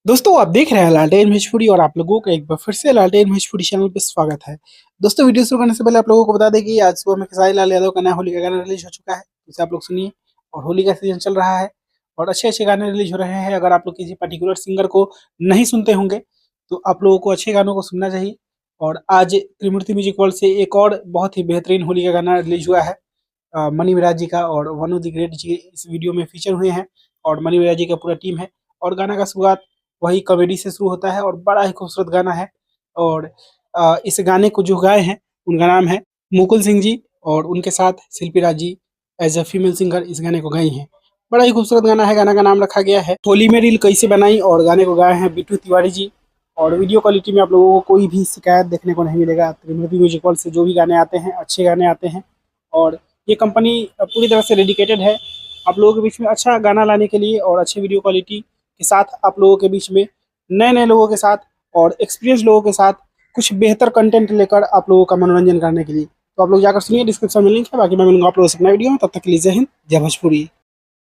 दोस्तों आप देख रहे हैं लालटेन भोजपुरी और आप लोगों का एक बार फिर से लालटेन भोजपुरी चैनल पे स्वागत है। दोस्तों वीडियो शुरू करने से पहले आप लोगों को बता दें कि आज सुबह में खेसारी लाल यादव का नया होली का गाना रिलीज हो चुका है, इसे आप लोग सुनिए। और होली का सीजन चल रहा है और अच्छे अच्छे गाने रिलीज हो रहे हैं। अगर आप लोग किसी पर्टिकुलर सिंगर को नहीं सुनते होंगे तो आप लोगों को अच्छे गानों को सुनना चाहिए। और आज त्रिमूर्ति म्यूजिक वर्ल्ड से एक और बहुत ही बेहतरीन होली का गाना रिलीज हुआ है। मनी विराज जी का और वनु द ग्रेट जी इस वीडियो में फीचर हुए हैं और मनी विराज जी का पूरा टीम है। और गाना का शुरुआत वही कॉमेडी से शुरू होता है और बड़ा ही खूबसूरत गाना है। और इस गाने को जो गाए हैं उनका नाम है मुकुल सिंह जी और उनके साथ शिल्पी Raj ji as a female singer इस गाने को गाई हैं। बड़ा ही खूबसूरत गाना है। गाना का नाम रखा गया है होली में रील कैसे बनाई और गाने को गाए हैं बिट्टू तिवारी जी। और वीडियो क्वालिटी में आप लोगों को कोई भी शिकायत देखने को नहीं मिलेगा। त्रिमूर्ति म्यूजिक वर्ल्ड से जो भी गाने आते हैं अच्छे गाने आते हैं और ये कंपनी पूरी तरह से डेडिकेटेड है आप लोगों के बीच में अच्छा गाना लाने के लिए और अच्छे वीडियो क्वालिटी के साथ आप लोगों के बीच में नए नए लोगों के साथ और एक्सपीरियंस लोगों के साथ कुछ बेहतर कंटेंट लेकर आप लोगों का मनोरंजन करने के लिए। तो आप लोग जाकर सुनिए, डिस्क्रिप्शन में लिंक है। बाकी मैं मिलूंगा आप लोगों से नए वीडियो में, तब तक के लिए जय हिंद जय भोजपुरी।